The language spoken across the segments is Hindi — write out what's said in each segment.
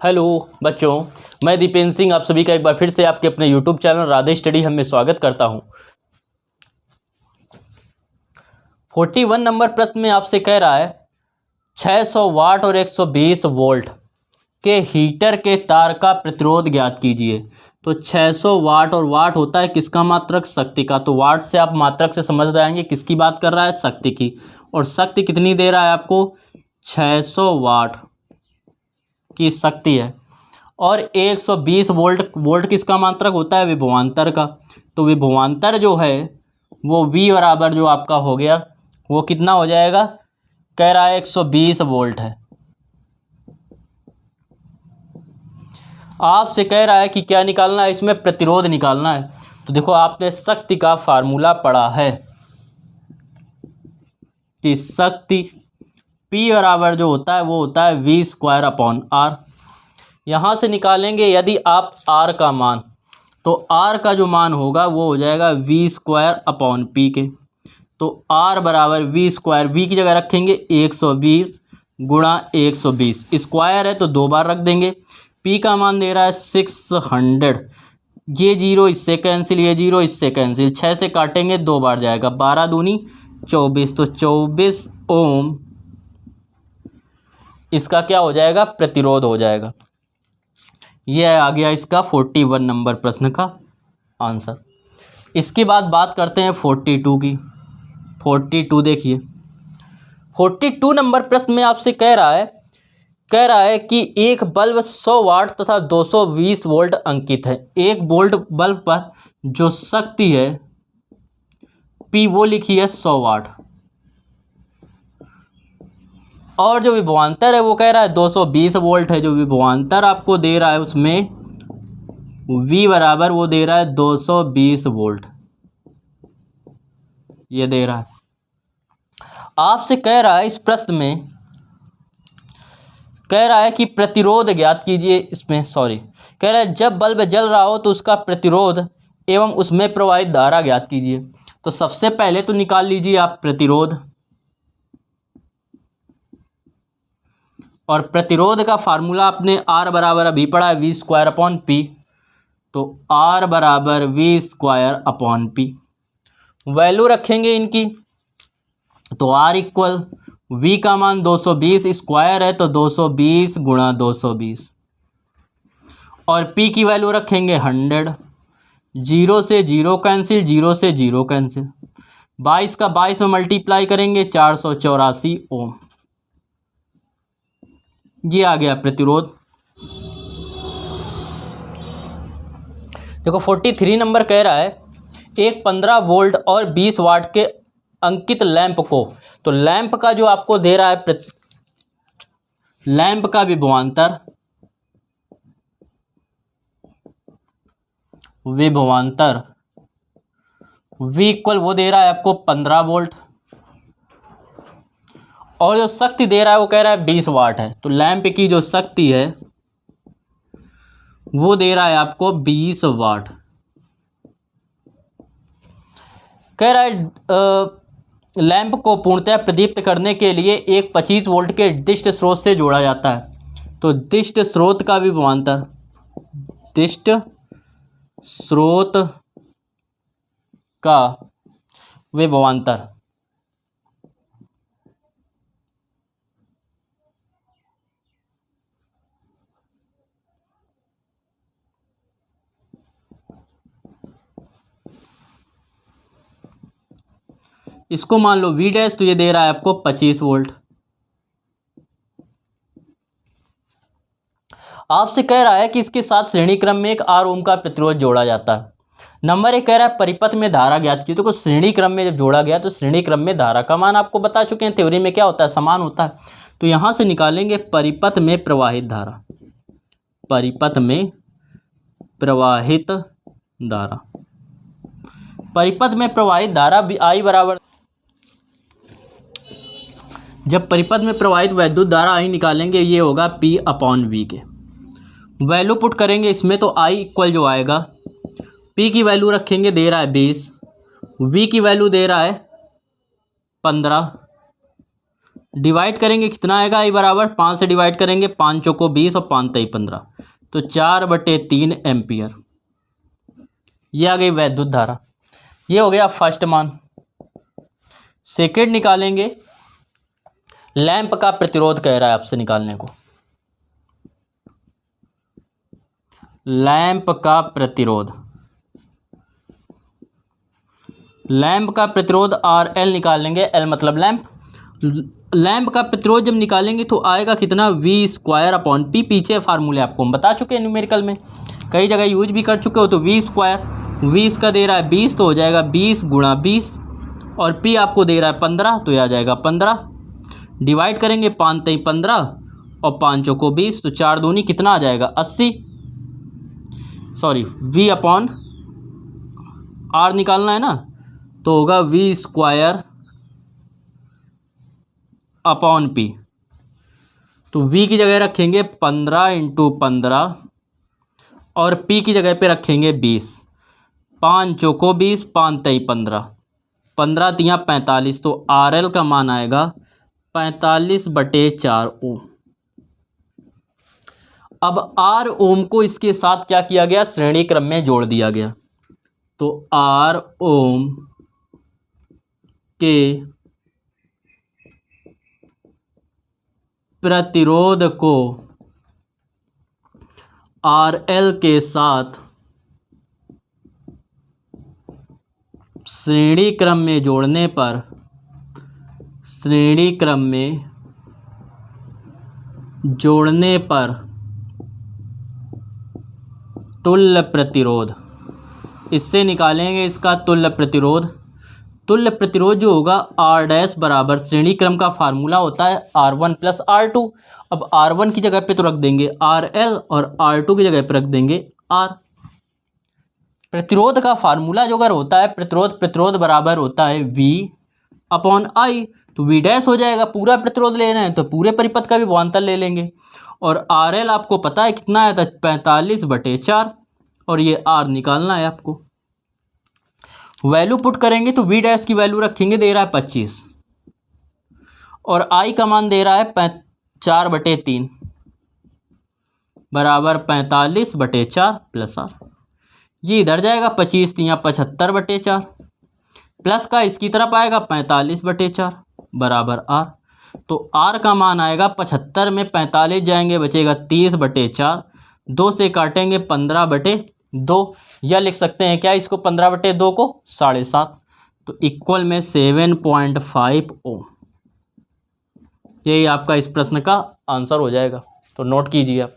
हेलो बच्चों, मैं दीपेंद्र सिंह आप सभी का एक बार फिर से आपके अपने यूट्यूब चैनल राधे स्टडी हम में स्वागत करता हूं। 41 नंबर प्रश्न में आपसे कह रहा है 600 वाट और 120 वोल्ट के हीटर के तार का प्रतिरोध ज्ञात कीजिए। तो 600 वाट और वाट होता है किसका मात्रक? शक्ति का। तो वाट से आप मात्रक से समझ जाएंगे किसकी बात कर रहा है, शक्ति की। और शक्ति कितनी दे रहा है आपको? 600 वाट की शक्ति है। और 120 वोल्ट किसका मात्रक होता है? विभवांतर का। तो विभवांतर जो है वो V बराबर जो आपका हो गया वो कितना हो जाएगा? कह रहा है 120 वोल्ट है। आपसे कह रहा है कि क्या निकालना है, इसमें प्रतिरोध निकालना है। तो देखो आपने शक्ति का फार्मूला पढ़ा है कि शक्ति P बराबर जो होता है वो होता है V²/R। यहाँ से निकालेंगे यदि आप R का मान, तो R का जो मान होगा वो हो जाएगा V²/P के। तो R बराबर V², V की जगह रखेंगे 120 गुणा 120, स्क्वायर है तो 2 बार रख देंगे। P का मान दे रहा है 600, ये 0 इससे कैंसिल, ये 0 इससे कैंसिल, 6 से काटेंगे 2 बार जाएगा, 12 दूनी 24, तो 24 ओम इसका क्या हो जाएगा? प्रतिरोध हो जाएगा। यह आ गया इसका 41 नंबर प्रश्न का आंसर। इसके बाद बात करते हैं 42 की। 42 देखिए, 42 नंबर प्रश्न में आपसे कह रहा है कि एक बल्ब 100 वाट तथा 220 वोल्ट अंकित है। एक वोल्ट बल्ब पर जो शक्ति है P वो लिखी है 100 वाट, और जो विभवांतर है वो कह रहा है 220 वोल्ट है। जो विभवांतर आपको दे रहा है उसमें V बराबर वो दे रहा है 220 वोल्ट, ये दे रहा है। आपसे कह रहा है इस प्रश्न में कह रहा है कि प्रतिरोध ज्ञात कीजिए। इसमें कह रहा है जब बल्ब जल रहा हो तो उसका प्रतिरोध एवं उसमें प्रवाहित धारा ज्ञात कीजिए। तो सबसे पहले तो निकाल लीजिए आप प्रतिरोध, और प्रतिरोध का फार्मूला आपने R बराबर अभी पढ़ा है V²/P। तो R बराबर V²/P, वैल्यू रखेंगे इनकी। तो R इक्वल V का मान 220, स्क्वायर है तो 220 गुणा 220, और P की वैल्यू रखेंगे 100, 0 से 0 कैंसिल, 0 से 0 कैंसिल, 22 का 22 में मल्टीप्लाई करेंगे 484 ओम। ये आ गया प्रतिरोध। देखो 43 नंबर कह रहा है एक 15 वोल्ट और 20 वाट के अंकित लैंप को, तो लैंप का जो आपको दे रहा है लैंप का विभवांतर V इक्वल वो दे रहा है आपको 15 वोल्ट, और जो शक्ति दे रहा है वो कह रहा है 20 वाट है। तो लैंप की जो शक्ति है वो दे रहा है आपको 20 वाट। कह रहा है लैंप को पूर्णतः प्रदीप्त करने के लिए एक 25 वोल्ट के दिष्ट स्रोत से जोड़ा जाता है। तो दिष्ट स्रोत का विभवांतर, दिष्ट स्रोत का विभवांतर इसको मान लो V डैश, तो ये दे रहा है आपको 25 वोल्ट। आपसे कह रहा है कि इसके साथ श्रेणी क्रम में एक R ओम का प्रतिरोध जोड़ा जाता है। नंबर 1 कह रहा है परिपथ में धारा ज्ञात की। तो कुछ श्रेणी क्रम में जब जोड़ा गया तो श्रेणी क्रम में धारा का मान आपको बता चुके हैं, थ्योरी में क्या होता है, समान होता है। तो यहां से निकालेंगे परिपथ में प्रवाहित धारा, परिपथ में प्रवाहित धारा, परिपथ में प्रवाहित धारा I बराबर, जब परिपथ में प्रवाहित वैद्युत धारा I निकालेंगे ये होगा P/V के। वैल्यू पुट करेंगे इसमें, तो I इक्वल जो आएगा P की वैल्यू रखेंगे, दे रहा है 20, V की वैल्यू दे रहा है 15, डिवाइड करेंगे कितना आएगा, आई बराबर 5 से डिवाइड करेंगे, 5 चौको 20 और 5 तेई 15, तो 4/3 एम्पियर। ये आ गई वैद्युत धारा। ये हो गया फर्स्ट मान। सेकेंड निकालेंगे, लैंप का प्रतिरोध कह रहा है आपसे निकालने को। लैंप का प्रतिरोध, लैंप का प्रतिरोध RL निकालेंगे, L मतलब लैंप। लैंप का प्रतिरोध जब निकालेंगे तो आएगा कितना, V²/P। पीछे फार्मूले आपको हम बता चुके हैं, न्यूमेरिकल में कई जगह यूज भी कर चुके हो। तो V², 20 का दे रहा है 20, तो हो जाएगा 20 × 20, और P आपको दे रहा है 15, तो यह आ जाएगा 15। डिवाइड करेंगे, 5 तेई 15 और 5 चौको 20, तो 4 दूनी कितना आ जाएगा, 80। सॉरी, V/R निकालना है ना, तो होगा V²/P। तो V की जगह रखेंगे 15 × 15 और P की जगह पे रखेंगे 20। 5 चौको 20, 5 तेई 15, 15 तियाँ 45, तो RL का मान आएगा 45/4 ओम। अब R ओम को इसके साथ क्या किया गया, श्रेणी क्रम में जोड़ दिया गया। तो R ओम के प्रतिरोध को RL के साथ श्रेणी क्रम में जोड़ने पर, श्रेणी क्रम में जोड़ने पर तुल्य प्रतिरोध, इससे निकालेंगे इसका तुल्य प्रतिरोध। तुल्य प्रतिरोध जो होगा R' बराबर, श्रेणी क्रम का फार्मूला होता है R1 + R2। अब R1 की जगह पे तो रख देंगे RL और R2 की जगह पे रख देंगे R। प्रतिरोध का फार्मूला जो अगर होता है, प्रतिरोध बराबर होता है V/I। तो V' हो जाएगा, पूरा प्रतिरोध ले रहे हैं तो पूरे परिपथ का भी विभवांतर ले लेंगे। और RL आपको पता है कितना आया था, 45/4, और ये R निकालना है आपको। वैल्यू पुट करेंगे तो V' की वैल्यू रखेंगे, दे रहा है 25, और I का मान दे रहा है 4/3 बराबर 45/4 + R। ये इधर जाएगा, 25 तियाँ 75/4, प्लस का इसकी तरफ आएगा 45/4 बराबर R। तो R का मान आएगा 75 में 45 जाएंगे, बचेगा 30/4, 2 से काटेंगे 15/2, या लिख सकते हैं क्या इसको, 15/2 को 7.5, तो इक्वल में 7.5 ओम। यही आपका इस प्रश्न का आंसर हो जाएगा, तो नोट कीजिए आप।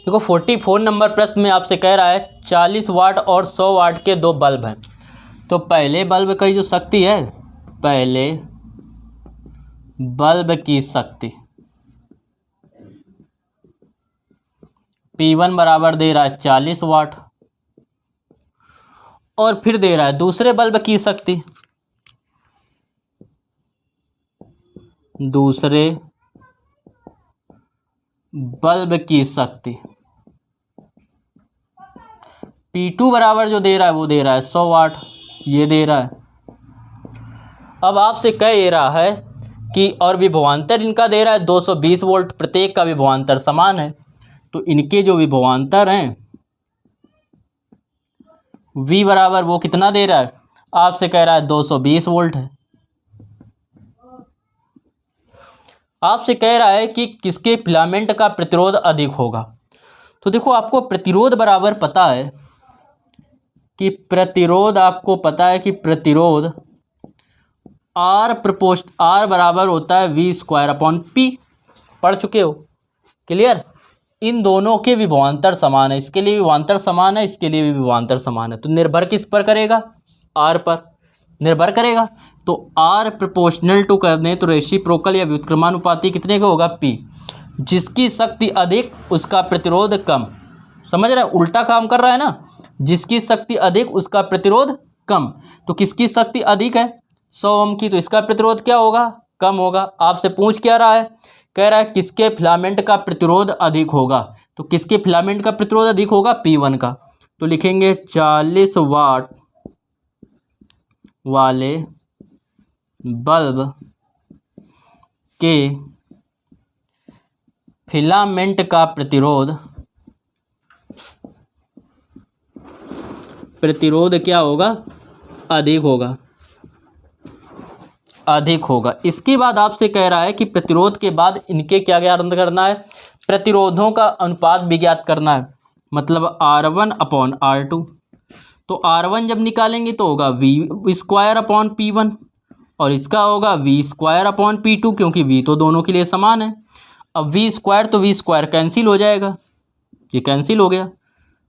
देखो 44 नंबर प्रश्न में आपसे कह रहा है 40 वाट और 100 वाट के 2 बल्ब हैं। तो पहले बल्ब की जो शक्ति है, पहले बल्ब की शक्ति P1 बराबर दे रहा है 40 वाट, और फिर दे रहा है दूसरे बल्ब की शक्ति, दूसरे बल्ब की शक्ति P2 बराबर जो दे रहा है वो दे रहा है 100 वाट, ये दे रहा है। अब आपसे कह ये रहा है कि और विभवांतर इनका दे रहा है 220 वोल्ट, प्रत्येक का विभवांतर समान है। तो इनके जो विभवांतर हैं V बराबर वो कितना दे रहा है, आपसे कह रहा है 220 वोल्ट है। आपसे कह रहा है कि किसके फिलामेंट का प्रतिरोध अधिक होगा। तो देखो आपको प्रतिरोध बराबर पता है कि प्रतिरोध, आपको पता है कि प्रतिरोध R बराबर होता है V²/P, पढ़ चुके हो, क्लियर। इन दोनों के विभवांतर समान है, इसके लिए विभवांतर समान है, इसके लिए भी विभवांतर समान है। तो निर्भर किस पर करेगा, R पर निर्भर करेगा। तो R प्रोपोर्शनल टू कर दें तो रेसिप्रोकल या व्युत्क्रमानुपाती कितने का होगा, P। जिसकी शक्ति अधिक उसका प्रतिरोध कम, समझ रहे हैं, उल्टा काम कर रहा है ना, जिसकी शक्ति अधिक उसका प्रतिरोध कम। तो किसकी शक्ति अधिक है, 100 ओम की, तो इसका प्रतिरोध क्या होगा, कम होगा। आपसे पूछ क्या रहा है, कह रहा है किसके फिलामेंट का प्रतिरोध अधिक होगा। तो किसके फिलामेंट का प्रतिरोध अधिक होगा, P1 का। तो लिखेंगे 40 वाट वाले बल्ब के फिलामेंट का प्रतिरोध क्या होगा? अधिक होगा। इसके बाद आपसे कह रहा है कि प्रतिरोध के बाद इनके क्या ज्ञात करना है? प्रतिरोधों का अनुपात भी ज्ञात करना है, मतलब R1/R2। तो R1 जब निकालेंगे तो होगा V² और इसका होगा V² क्योंकि V तो दोनों के लिए समान है। अब V² तो V² कैंसिल हो जाएगा, ये कैंसिल हो गया।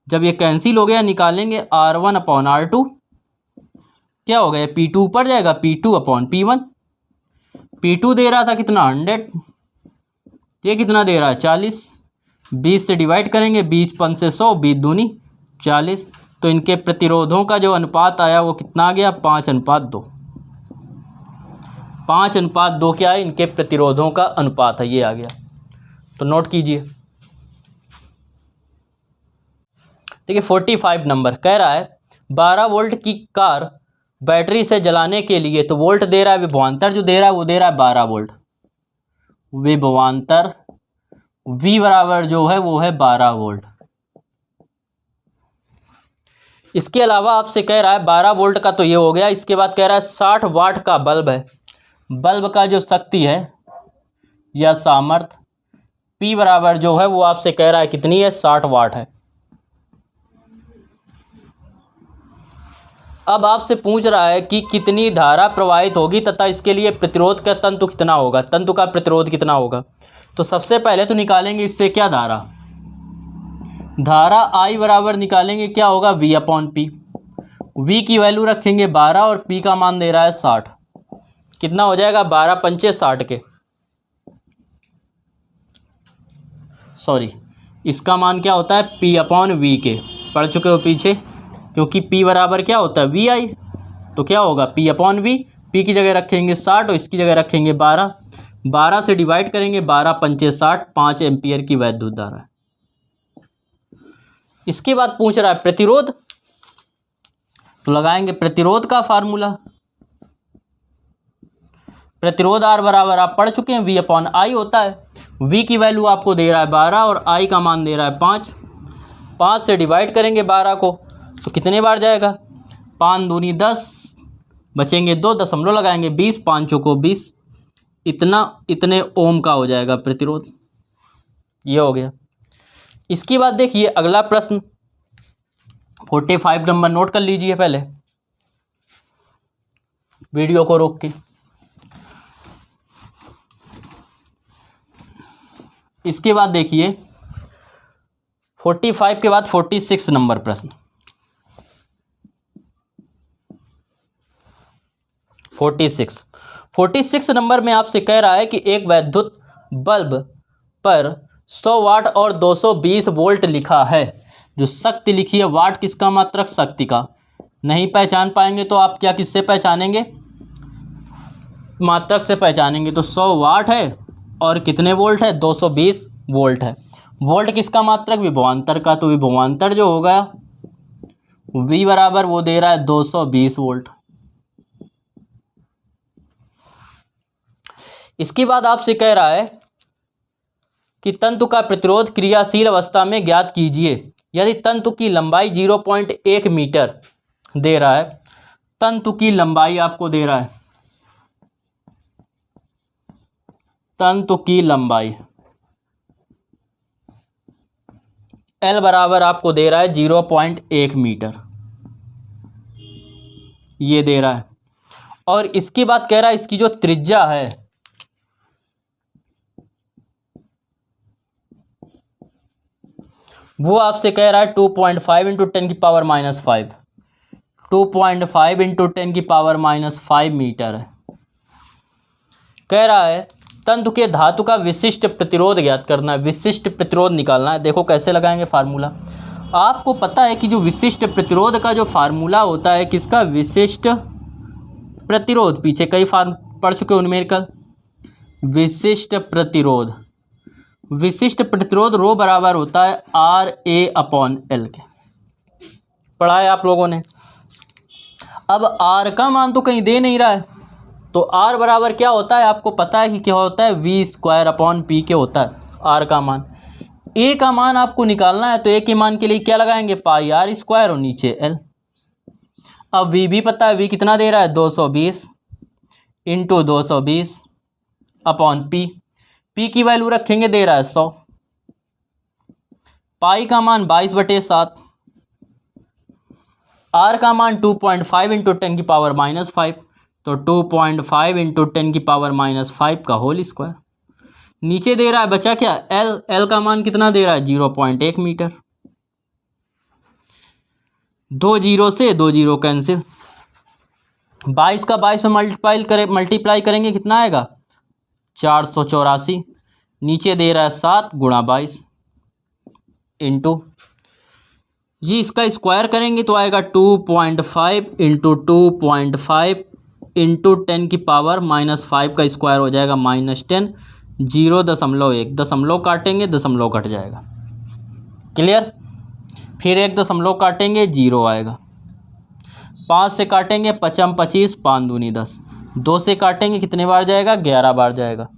जब ये कैंसिल हो गया निकालेंगे R1/R2, क्या हो गया? P2 ऊपर जाएगा, P2/P1। P2 दे रहा था कितना? 100, ये कितना दे रहा है? 40। 20 से डिवाइड करेंगे, 20×5 से 100, 20 दूनी 40। तो इनके प्रतिरोधों का जो अनुपात आया वो कितना आ गया? 5:2। 5:2 क्या है? इनके प्रतिरोधों का अनुपात है, ये आ गया। तो नोट कीजिए। देखिए 45 नंबर कह रहा है 12 वोल्ट की कार बैटरी से जलाने के लिए, तो वोल्ट दे रहा है, विभवांतर जो दे रहा है वो दे रहा है 12 वोल्ट। विभवांतर V बराबर जो है वो है 12 वोल्ट। इसके अलावा आपसे कह रहा है 12 वोल्ट का तो ये हो गया। इसके बाद कह रहा है 60 वाट का बल्ब है, बल्ब का जो शक्ति है या सामर्थ्य P बराबर जो है वो आपसे कह रहा है कितनी है? 60 वाट है। अब आपसे पूछ रहा है कि कितनी धारा प्रवाहित होगी तथा इसके लिए प्रतिरोध का तंतु कितना होगा, तंतु का प्रतिरोध कितना होगा। तो सबसे पहले तो निकालेंगे इससे क्या? धारा I बराबर निकालेंगे, क्या होगा? V/P। V की वैल्यू रखेंगे 12 और P का मान दे रहा है 60। कितना हो जाएगा? 12×5 = 60 के, सॉरी इसका मान क्या होता है? P/V के। पढ़ चुके हो पीछे, क्योंकि P बराबर क्या होता है? VI। तो क्या होगा? P/V। P की जगह रखेंगे 60 और इसकी जगह रखेंगे 12। 12 से डिवाइड करेंगे, 12×5 = 60, 5 एम्पियर की वैद्युत धारा है। इसके बाद पूछ रहा है प्रतिरोध, तो लगाएंगे प्रतिरोध का फार्मूला। प्रतिरोध R बराबर आप पढ़ चुके हैं, V/I होता है। V की वैल्यू आपको दे रहा है 12 और I का मान दे रहा है 5। 5 से डिवाइड करेंगे 12 को, तो कितने बार जाएगा? 5 दूनी 10, बचेंगे 2, दशमलव लगाएंगे 20, 5 चौको 20, इतने ओम का हो जाएगा प्रतिरोध। ये हो गया। इसके बाद देखिए अगला प्रश्न 45 नंबर, नोट कर लीजिए पहले वीडियो को रोक के। इसके बाद देखिए 45 के बाद 46 नंबर प्रश्न। 46 नंबर में आपसे कह रहा है कि एक वैद्युत बल्ब पर 100 वाट और 220 वोल्ट लिखा है। जो शक्ति लिखी है, वाट किसका मात्रक? शक्ति का। नहीं पहचान पाएंगे तो आप क्या किससे पहचानेंगे? मात्रक से पहचानेंगे। तो 100 वाट है और कितने वोल्ट है? 220 वोल्ट है। वोल्ट किसका मात्रक? विभवांतर का। तो विभवांतर जो होगा V बराबर वो दे रहा है 220 वोल्ट। इसके बाद आपसे कह रहा है कि तंतु का प्रतिरोध क्रियाशील अवस्था में ज्ञात कीजिए। यदि तंतु की लंबाई 0.1 मीटर दे रहा है, तंतु की लंबाई आपको दे रहा है, तंतु की लंबाई L बराबर आपको दे रहा है 0.1 मीटर, ये दे रहा है। और इसके बाद कह रहा है इसकी जो त्रिज्या है वो आपसे कह रहा है 2.5 × 10⁻⁵, 2.5 × 10⁻⁵ मीटर है। कह रहा है तंतु के धातु का विशिष्ट प्रतिरोध ज्ञात करना है, विशिष्ट प्रतिरोध निकालना है। देखो कैसे लगाएंगे फार्मूला। आपको पता है कि जो विशिष्ट प्रतिरोध का जो फार्मूला होता है किसका? विशिष्ट प्रतिरोध। पीछे कई पढ़ चुके हो न्यूमेरिकल। विशिष्ट प्रतिरोध, विशिष्ट प्रतिरोध रो बराबर होता है RA/L के, पढ़ा है आप लोगों ने। अब आर का मान तो कहीं दे नहीं रहा है, तो आर बराबर क्या होता है आपको पता है कि क्या होता है, वी स्क्वायर अपॉन पी के होता है आर का मान। ए का मान आपको निकालना है तो ए के मान के लिए क्या लगाएंगे, पाई आर स्क्वायर और नीचे एल। अब वी भी पता है, वी कितना दे रहा है 220 इंटू 220 अपॉन पी, पी की वैल्यू रखेंगे दे रहा है 100, पाई का मान 22/7, आर का मान 2.5 इंटू 10 की पावर -5, तो 2.5 इंटू 10 की पावर -5 का होल स्क्वायर। नीचे दे रहा है बचा क्या, एल, एल का मान कितना दे रहा है 0.1 मीटर। 2 जीरो से 2 जीरो कैंसिल, 22 का 22 में मल्टीप्लाई करेंगे कितना आएगा 484। नीचे दे रहा है 7 गुणा 22 इंटू, ये इसका स्क्वायर करेंगे तो आएगा 2.5 इंटू 2.5 इंटू 10 की पावर -5 का स्क्वायर हो जाएगा -10, 0.1 दशमलव काटेंगे दशमलव कट जाएगा, क्लियर। फिर 1 दशमलव काटेंगे 0 आएगा, 5 से काटेंगे 5 25, 5 दूनी 10, 2 से काटेंगे कितने बार जाएगा 11 बार जाएगा।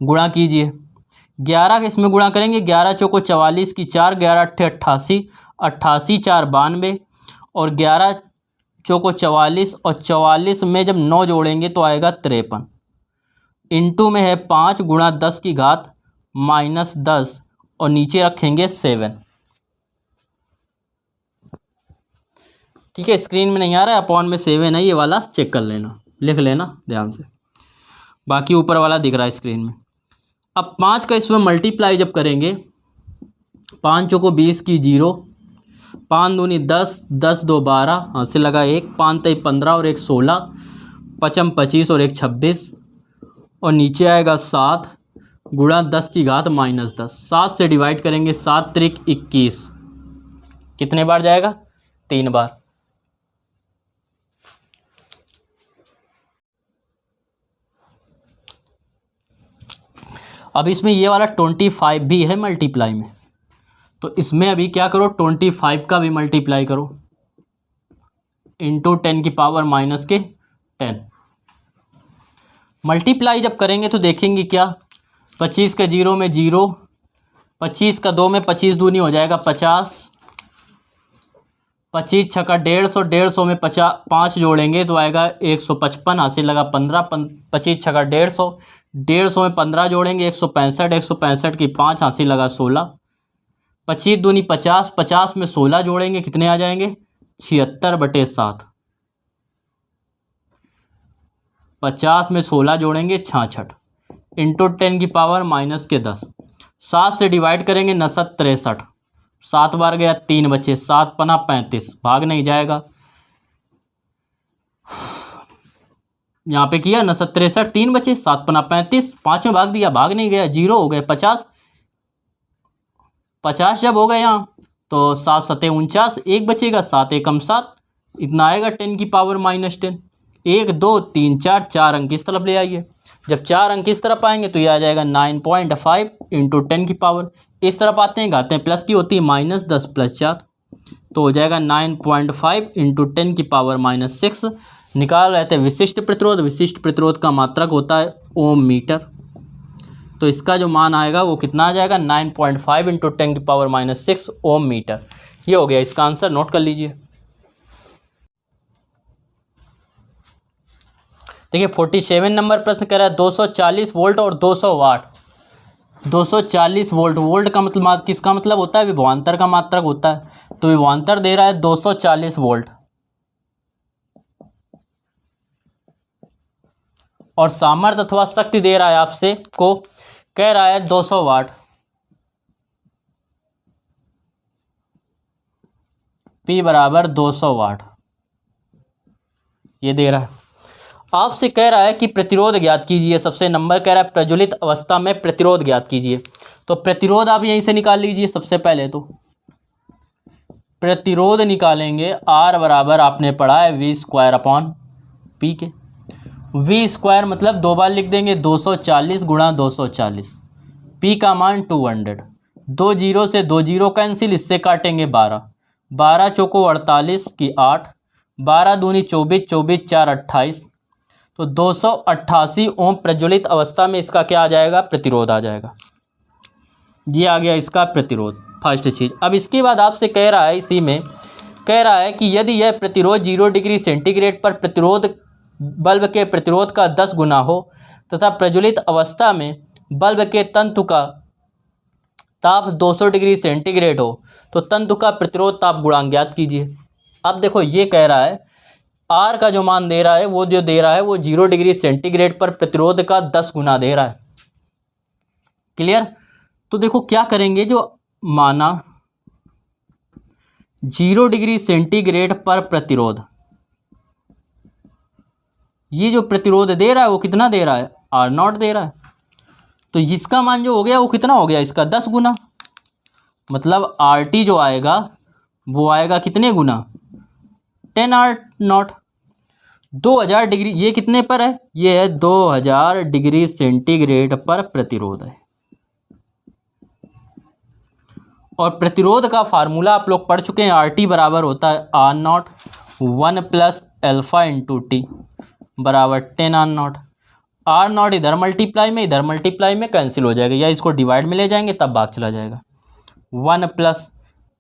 गुणा कीजिए, 11 के इसमें गुणा करेंगे, 11 चौको 44 की 4, 11 अट्ठे 88, 88 4 92, और 11 चौको 44 और 44 में जब 9 जोड़ेंगे तो आएगा 53, इंटू में है 5 गुणा 10 की घात -10 और नीचे रखेंगे 7। ठीक है, स्क्रीन में नहीं आ रहा है, अपॉन में 7 है, ये वाला चेक कर लेना, लिख लेना ध्यान से, बाकी ऊपर वाला दिख रहा है स्क्रीन में। अब 5 का इसमें मल्टीप्लाई जब करेंगे, 5 चौको 20 की 0, 5 दूनी 10, 10 2 12, हाथ से लगा 1, 5 3 15 और 1 16, 5 25 और 1 26, और नीचे आएगा 7 गुणा 10 की घात -10, 7 से डिवाइड करेंगे 7 त्रिक 21, कितने बार जाएगा 3 बार। अब इसमें ये वाला 25 भी है मल्टीप्लाई में, तो इसमें अभी क्या करो 25 का भी मल्टीप्लाई करो इंटू 10 की पावर -10। मल्टीप्लाई जब करेंगे तो देखेंगे क्या, 25 का 0 में 0, 25 का 2 में 25 दूनी हो जाएगा 50, 25 छक्का 150, 150 में 5 जोड़ेंगे तो आएगा 155, हासिल लगा 15, 25 छक्का 150, 150 में 15 जोड़ेंगे 165, 165 की 5 हासिल लगा 16, 25 दूनी 50, 50 में 16 जोड़ेंगे कितने आ जाएंगे 76/7, 50 में 16 जोड़ेंगे 66, इंटू 10 की पावर -10, 7 से डिवाइड करेंगे 9 63, 7 बार गया 3 बचे, 7 पना 35, भाग नहीं जाएगा, यहाँ पे किया 9 63 3 बचे, 7 पना 35, 5 में भाग दिया भाग नहीं गया, 0 हो गए 50, 50 जब हो गए यहाँ तो 7 7 49, 1 बचेगा 7 एकम 7, इतना आएगा 10 की पावर -10। 1 2 3 4, 4 अंक इस तरफ ले आइए, जब 4 अंक इस तरफ आएंगे तो ये आ जाएगा 9.5 इंटू 10 की पावर, इस तरफ आते हैं घातें प्लस की होती है -10 + 4, तो हो जाएगा 9.5 इंटू 10 की पावर -6। निकाल रहे थे विशिष्ट प्रतिरोध, विशिष्ट प्रतिरोध का मात्रक होता है ओम मीटर, तो इसका जो मान आएगा वो कितना आ जाएगा 9.5 इंटू 10 की पावर -6 ओम मीटर। ये हो गया इसका आंसर, नोट कर लीजिए। देखिए 47 नंबर प्रश्न कह रहा है 240 वोल्ट और 200 वाट। 240 वोल्ट, वोल्ट का मतलब किसका मतलब होता है, विभवांतर का मात्रक होता है, तो विभवांतर दे रहा है 240 वोल्ट और सामर्थ्य अथवा शक्ति दे रहा है आपसे को, कह रहा है 200 वाट। P बराबर 200 वाट ये दे रहा है। आपसे कह रहा है कि प्रतिरोध ज्ञात कीजिए, सबसे नंबर कह रहा है प्रज्वलित अवस्था में प्रतिरोध ज्ञात कीजिए, तो प्रतिरोध आप यहीं से निकाल लीजिए। सबसे पहले तो प्रतिरोध निकालेंगे, R बराबर आपने पढ़ा है V²/P के, V² मतलब 2 बार लिख देंगे 240 गुणा 240, P का मान 200, 2 जीरो से 2 जीरो कैंसिल, इससे काटेंगे 12, 12 चौको 48 की 8, 12 दूनी 24, 24 4 28, तो 288 ओम प्रज्वलित अवस्था में इसका क्या आ जाएगा, प्रतिरोध आ जाएगा। ये आ गया इसका प्रतिरोध, फर्स्ट चीज़। अब इसके बाद आपसे कह रहा है, इसी में कह रहा है कि यदि यह प्रतिरोध 0 डिग्री सेंटीग्रेड पर प्रतिरोध बल्ब के प्रतिरोध का 10 गुना हो तथा प्रज्वलित अवस्था में बल्ब के तंतु का ताप 200 डिग्री सेंटीग्रेड हो तो तंतु का प्रतिरोध ताप गुणांक ज्ञात कीजिए। अब देखो ये कह रहा है आर का जो मान दे रहा है वो जो दे रहा है वो 0 डिग्री सेंटीग्रेड पर प्रतिरोध का 10 गुना दे रहा है। क्लियर? तो देखो क्या करेंगे, जो माना 0 डिग्री सेंटीग्रेड पर प्रतिरोध, ये जो प्रतिरोध दे रहा है वो कितना दे रहा है, R0 दे रहा है। तो इसका मान जो हो गया वो कितना हो गया, इसका 10 गुना, मतलब RT जो आएगा वो आएगा कितने गुना, 10R0। 2000 डिग्री, ये कितने पर है, ये है 2000 डिग्री सेंटीग्रेड पर प्रतिरोध है। और प्रतिरोध का फार्मूला आप लोग पढ़ चुके हैं, RT बराबर होता है R0 1 plus alpha into T बराबर 10R0। R0 इधर मल्टीप्लाई में कैंसिल हो जाएगा, या इसको डिवाइड में ले जाएंगे तब भाग चला जाएगा। 1 प्लस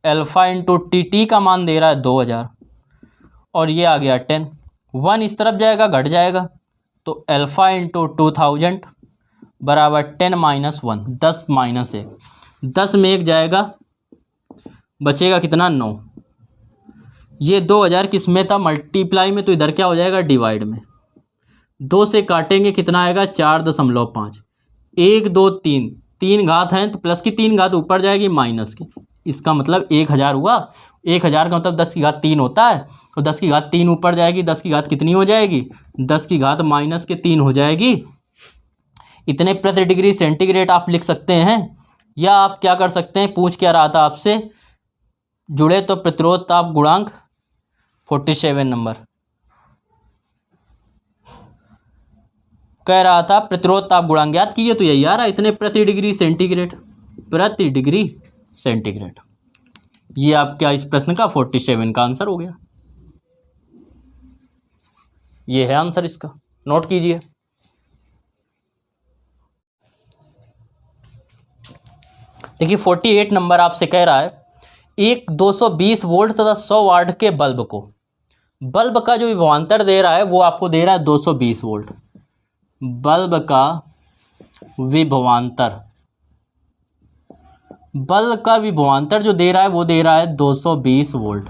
अल्फा इंटू टी का मान दे रहा है 2000 और ये आ गया 10। 1 इस तरफ जाएगा घट जाएगा, तो अल्फा इंटू 2000 बराबर 10 माइनस 1, 10 माइनस 1, 10 में 1 जाएगा, बचेगा कितना, 9। ये 2000 किस में था, मल्टीप्लाई में, तो इधर क्या हो जाएगा, डिवाइड में। 2 से काटेंगे कितना आएगा, 4.5। 1 2 3, 3 घात हैं तो प्लस की 3 घात ऊपर जाएगी माइनस की, इसका मतलब 1000 हुआ। 1000 का मतलब 10 की घात 3 होता है, तो 10 की घात 3 ऊपर जाएगी, 10 की घात कितनी हो जाएगी, 10 की घात माइनस के 3 हो जाएगी। इतने प्रति डिग्री सेंटीग्रेड आप लिख सकते हैं, या आप क्या कर सकते हैं, पूछ क्या रहा था आपसे, जुड़े तो प्रतिरोध ताप गुणांक 47 नंबर कह रहा था प्रतिरोध ताप गुणांक ज्ञात कीजिए, तो यही आ रहा है, इतने प्रति डिग्री सेंटीग्रेड। ये आपका इस प्रश्न का 47 का आंसर हो गया। ये है आंसर इसका, नोट कीजिए। देखिए 48 नंबर आपसे कह रहा है एक 220 वोल्ट तथा 100 वाट के बल्ब का जो विभवांतर दे रहा है वो आपको दे रहा है 220 वोल्ट। बल्ब का विभवांतर जो दे रहा है वो दे रहा है 220 वोल्ट,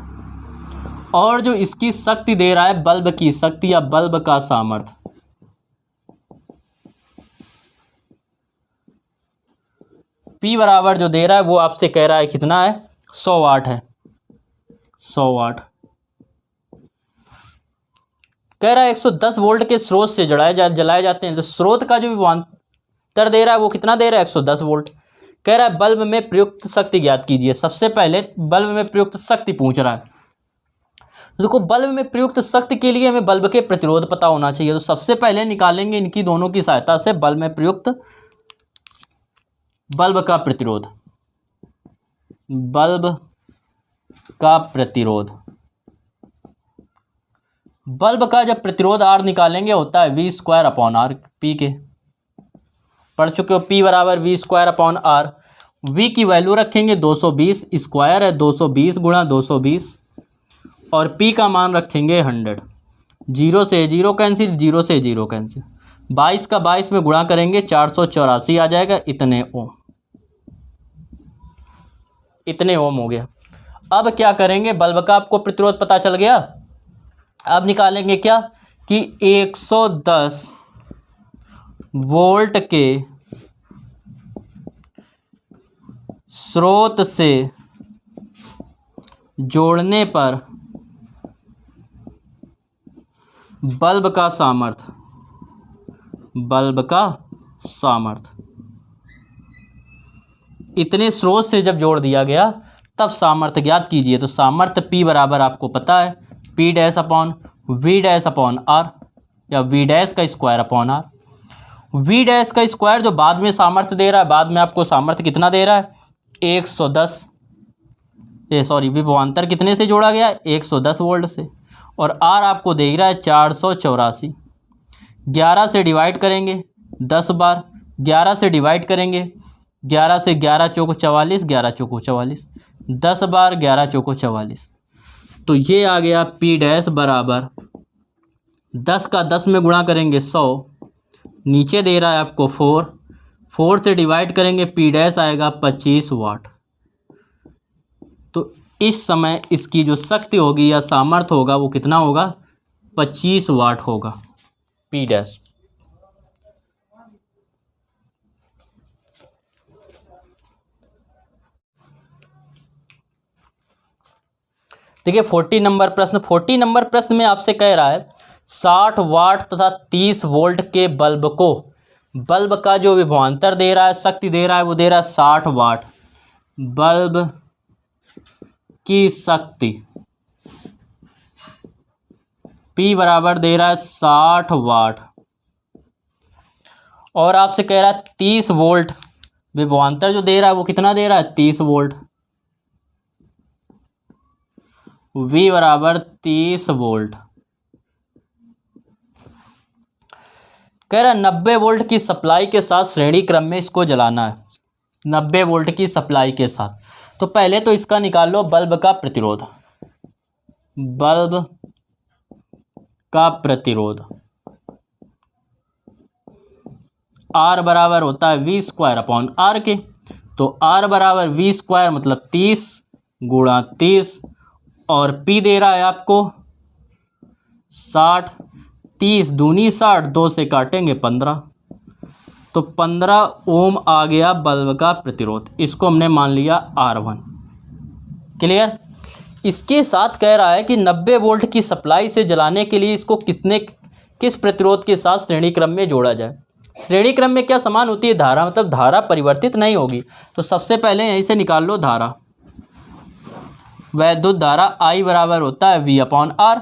और जो इसकी शक्ति दे रहा है, बल्ब की शक्ति या बल्ब का सामर्थ्य, P बराबर जो दे रहा है वो आपसे कह रहा है कितना है, 100 वाट है। 100 वाट कह रहा है 110 वोल्ट के स्रोत से जलाए जाते हैं, तो स्रोत का जो विभवांतर दे रहा है वो कितना दे रहा है, 110 वोल्ट। कह रहा है बल्ब में प्रयुक्त शक्ति ज्ञात कीजिए। सबसे पहले बल्ब में प्रयुक्त शक्ति पूछ रहा है। देखो बल्ब में प्रयुक्त शक्ति के लिए हमें बल्ब के प्रतिरोध पता होना चाहिए, तो सबसे पहले निकालेंगे इनकी दोनों की सहायता से बल्ब में प्रयुक्त बल्ब का प्रतिरोध। बल्ब का जब प्रतिरोध R निकालेंगे होता है V²/R, P के पढ़ चुके हो, P बराबर V²/R। V की वैल्यू रखेंगे 220, स्क्वायर है 220 गुणा 220, और P का मान रखेंगे 100। 0 से 0 कैंसिल, 0 से 0 कैंसिल, 22 का 22 में गुणा करेंगे 484 आ जाएगा, इतने ओम हो गया। अब क्या करेंगे, बल्ब का आपको प्रतिरोध पता चल गया, अब निकालेंगे क्या कि 110 वोल्ट के स्रोत से जोड़ने पर बल्ब का सामर्थ्य इतने स्रोत से जब जोड़ दिया गया तब सामर्थ्य ज्ञात कीजिए। तो सामर्थ्य P बराबर आपको पता है P'/V'/R, या V'²/R। V' जो बाद में सामर्थ्य दे रहा है, बाद में आपको सामर्थ्य कितना दे रहा है, 110, विभवांतर कितने से जोड़ा गया, 110 वोल्ट से, और आर आपको दे रहा है 484। 11 से डिवाइड करेंगे 10 बार, 11 से डिवाइड करेंगे 11 से 11 चौको 44, 11 चौको 44, 10 बार 11 चौको 44। तो ये आ गया पी डैश बराबर 10 का 10 में गुणा करेंगे 100, नीचे दे रहा है आपको 4 से डिवाइड करेंगे पी डैश आएगा 25 वाट। तो इस समय इसकी जो शक्ति होगी या सामर्थ्य होगा वो कितना होगा, 25 वाट होगा पी डैश। देखिए 40 नंबर प्रश्न। 40 नंबर प्रश्न में आपसे कह रहा है 60 वाट तथा 30 वोल्ट के बल्ब को, बल्ब का जो विभवांतर दे रहा है, शक्ति दे रहा है, वो दे रहा है 60 वाट। बल्ब की शक्ति P बराबर दे रहा है 60 वाट, और आपसे कह रहा है 30 वोल्ट, विभवांतर जो दे रहा है वो कितना दे रहा है, 30 वोल्ट। V बराबर 30 वोल्ट। कह रहा है 90 वोल्ट की सप्लाई के साथ श्रेणी क्रम में इसको जलाना है। 90 वोल्ट की सप्लाई के साथ, तो पहले तो इसका निकाल लो बल्ब का प्रतिरोध। बल्ब का प्रतिरोध R बराबर होता है V स्क्वायर अपॉन R के। तो R बराबर V स्क्वायर मतलब 30 गुणा 30, और P दे रहा है आपको 60, 30 दूनी 60, 2 से काटेंगे 15, तो 15 ओम आ गया बल्ब का प्रतिरोध। इसको हमने मान लिया R1। क्लियर। इसके साथ कह रहा है कि 90 वोल्ट की सप्लाई से जलाने के लिए इसको किस प्रतिरोध के साथ श्रेणी क्रम में जोड़ा जाए। श्रेणी क्रम में क्या समान होती है, धारा, मतलब धारा परिवर्तित नहीं होगी। तो सबसे पहले यहीं से निकाल लो धारा। वैद्युत धारा I बराबर होता है V अपॉन R।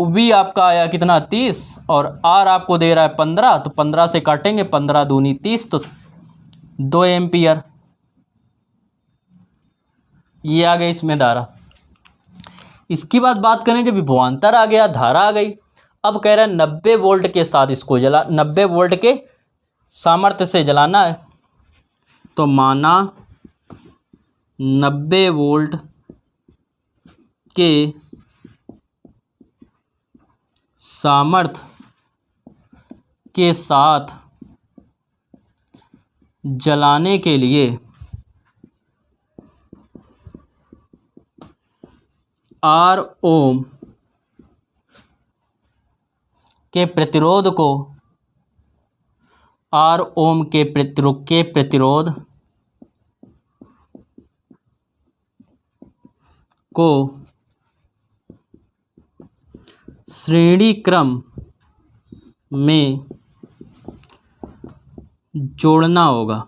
V आपका आया कितना 30, और R आपको दे रहा है 15, तो 15 से काटेंगे 15 दूनी 30, तो 2 एम्पियर। ये आ गई इसमें धारा। इसकी बात करें जब विभवांतर आ गया, धारा आ गई। अब कह रहा है 90 वोल्ट के साथ इसको 90 वोल्ट के सामर्थ्य से जलाना है। तो माना 90 वोल्ट के सामर्थ्य के साथ जलाने के लिए R ओम के प्रतिरोध को, R ओम के प्रतिरोध को श्रेणी क्रम में जोड़ना होगा।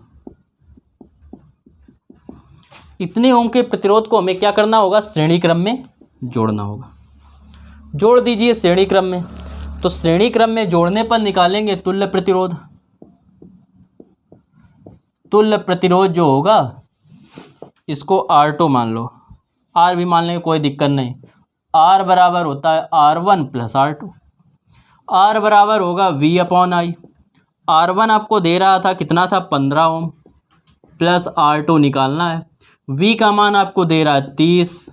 इतने ओम के प्रतिरोध को हमें क्या करना होगा, श्रेणी क्रम में जोड़ना होगा। जोड़ दीजिए श्रेणी क्रम में। तो श्रेणी क्रम में जोड़ने पर निकालेंगे तुल्य प्रतिरोध। तुल्य प्रतिरोध जो होगा इसको R2 मान लो, R भी मान लेंगे, कोई दिक्कत नहीं। R बराबर होता है R1 प्लस R2। R बराबर होगा V अपॉन I। R1 आपको दे रहा था कितना था, 15 ओम, प्लस R2 निकालना है। V का मान आपको दे रहा है 30,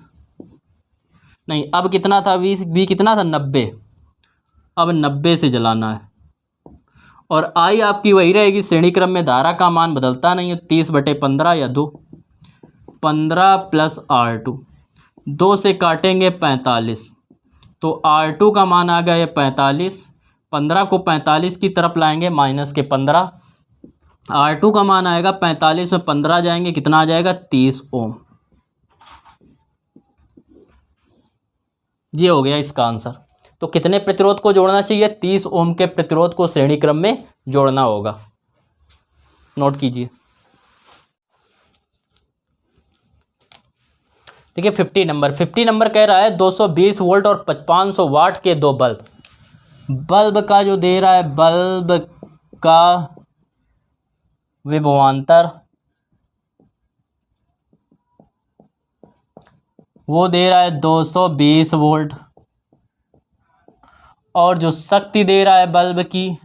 नहीं अब कितना था, V कितना था 90, अब 90 से जलाना है। और I आपकी वही रहेगी, श्रेणी क्रम में धारा का मान बदलता नहीं है, 30/15 या 2, 15 प्लस R2, 2 से काटेंगे 45, तो R2 का मान आ गया है 45। 15 को 45 की तरफ लाएंगे, माइनस के 15, R2 का मान आएगा 45 में 15 जाएंगे, कितना आ जाएगा 30 ओम। ये हो गया इसका आंसर। तो कितने प्रतिरोध को जोड़ना चाहिए, 30 ओम के प्रतिरोध को श्रेणी क्रम में जोड़ना होगा। नोट कीजिए। देखिए 50 नंबर कह रहा है 220 वोल्ट और 500 वाट के दो बल्ब। बल्ब का जो दे रहा है, बल्ब का विभवांतर वो दे रहा है 220 वोल्ट, और जो शक्ति दे रहा है बल्ब की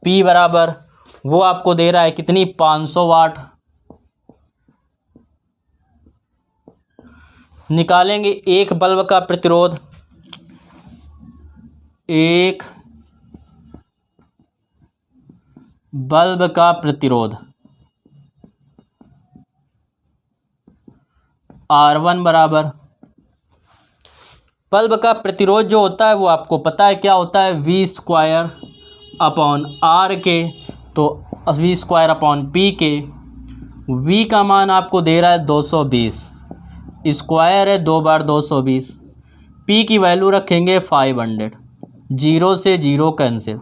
P बराबर, वो आपको दे रहा है कितनी, 500 वाट। निकालेंगे एक बल्ब का प्रतिरोध, एक बल्ब का प्रतिरोध R1 बराबर, बल्ब का प्रतिरोध जो होता है वो आपको पता है क्या होता है, V² अपॉन R के, तो V² अपॉन P के। V का मान आपको दे रहा है 220, स्क्वायर है 2 बार 220, P की वैल्यू रखेंगे 500, 0 से 0 कैंसिल,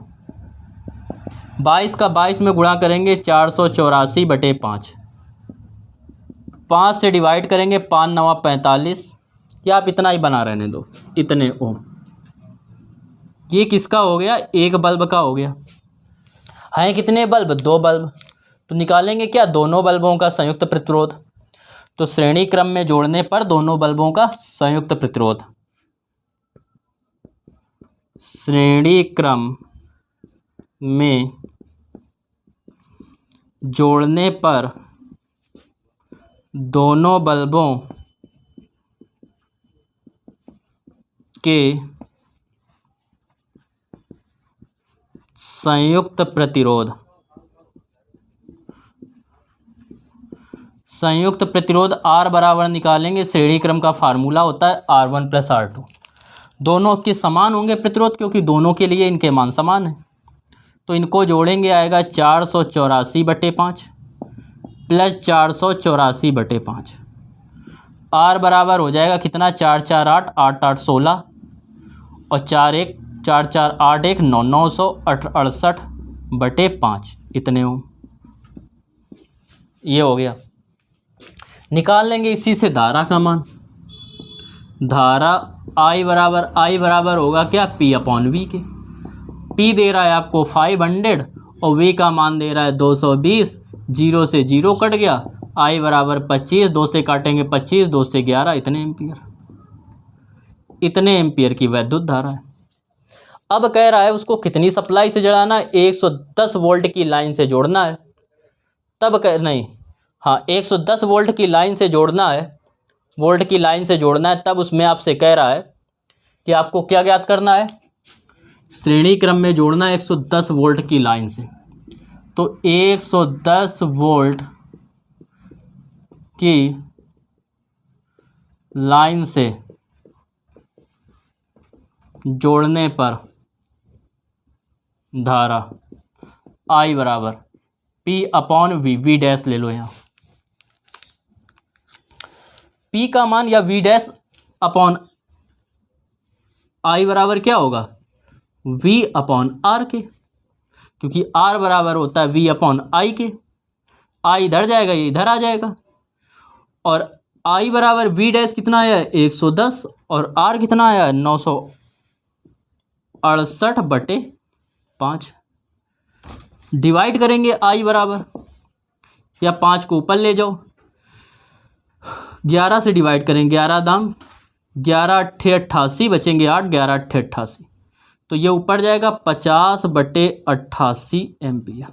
22 का 22 में गुणा करेंगे 484/5, 5 से डिवाइड करेंगे 5 9 45, या आप इतना ही बना रहने दो, इतने ओम। ये किसका हो गया, एक बल्ब का हो गया। हैं कितने बल्ब, 2 बल्ब, तो निकालेंगे क्या, दोनों बल्बों का संयुक्त प्रतिरोध। तो श्रेणी क्रम में जोड़ने पर दोनों बल्बों का संयुक्त प्रतिरोध, श्रेणी क्रम में जोड़ने पर दोनों बल्बों के संयुक्त प्रतिरोध, संयुक्त प्रतिरोध R बराबर निकालेंगे, श्रेणी क्रम का फार्मूला होता है R1 + R2। दोनों के समान होंगे प्रतिरोध, क्योंकि दोनों के लिए इनके मान समान हैं। तो इनको जोड़ेंगे, आएगा 484/5 प्लस 484/5। R बराबर हो जाएगा कितना, 4 4 8 8 8 16, और 4 1 4 4 8 1 9 968/5, इतने हो। ये हो गया। निकाल लेंगे इसी से धारा का मान। धारा I बराबर होगा क्या, P/V के। P दे रहा है आपको 500 और V का मान दे रहा है 220, 0 से 0 कट गया, I बराबर 25, 2 से काटेंगे 25, 2 से 11, इतने एम्पियर, इतने एम्पियर की वैद्युत धारा है। अब कह रहा है उसको कितनी सप्लाई से जोड़ना है, 110 वोल्ट की लाइन से जोड़ना है। तब नहीं, हाँ 110 वोल्ट की लाइन से जोड़ना है, वोल्ट की लाइन से जोड़ना है। तब उसमें आपसे कह रहा है कि आपको क्या ज्ञात करना है, श्रेणी क्रम में जोड़ना है 110 वोल्ट की लाइन से। तो 110 वोल्ट की लाइन से जोड़ने पर धारा I बराबर P/V, V डैश ले लो यहाँ, P का मान या V डैश अपॉन I बराबर क्या होगा, V/R के, क्योंकि R बराबर होता है V/I के। I इधर जाएगा, ये इधर आ जाएगा, और I बराबर V डैश कितना आया है, 110, और R कितना आया है, 968/5। डिवाइड करेंगे I बराबर, या 5 को ऊपर ले जाओ, 11 से डिवाइड करेंगे, 11 दाम 11 8 88, बचेंगे 8, 11 8 88, तो ये ऊपर जाएगा 50/88 एम्पियर,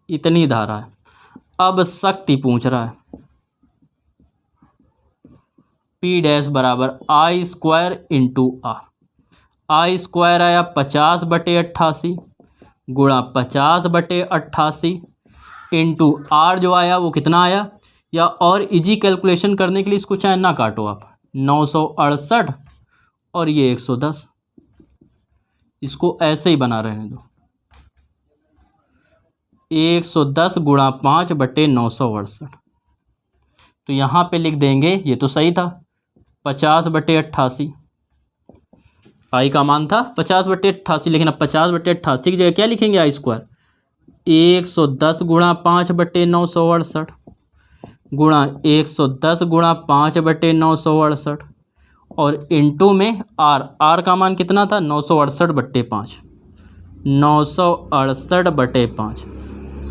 इतनी धारा है। अब शक्ति पूछ रहा है, P डैश बराबर I² × R। I² आया 50/88 गुणा 50/88 इंटू R जो आया वो कितना आया, या और इजी कैलकुलेशन करने के लिए इसको चाहे ना काटो आप, 968 और ये 110, इसको ऐसे ही बना रहने दो, 110 गुणा 5/968। तो यहाँ पे लिख देंगे, ये तो सही था 50/88, I का मान था 50/88, लेकिन अब 50/88 की जगह क्या लिखेंगे, I², 110 गुणा 5/968 गुणा 110 गुणा 5/968, और इंटू में R का मान कितना था, 968/5, 968/5,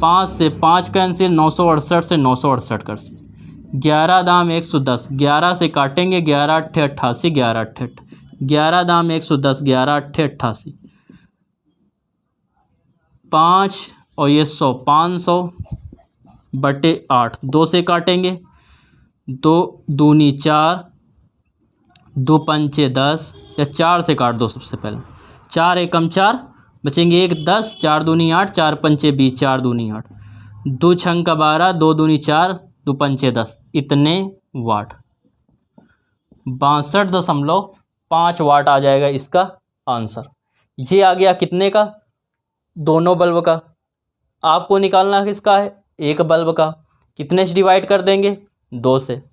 5 से 5 कैंसिल, 968 से 968 कैंसिल, 11 दाम 110, 11 से काटेंगे, 11 अट्ठे 88, 11 अट्ठे 11 दाम 110, 11 अट्ठे 88, 5 और ये 100, 500/8, 2 से काटेंगे, 2 दूनी 4, 2 पंचे 10, या 4 से काट दो सबसे पहले, 4 एकम 4, बचेंगे 1, 10, 4 दूनी 8, 4 पंचे 20, 4 दूनी 8, 2 छंका 12, 2 दूनी 4, 2 पंचे 10, इतने वाट, 62.5 वाट आ जाएगा इसका आंसर। ये आ गया कितने का? दोनों बल्ब का। आपको निकालना किसका है? एक बल्ब का। कितने से डिवाइड कर देंगे? 2 से।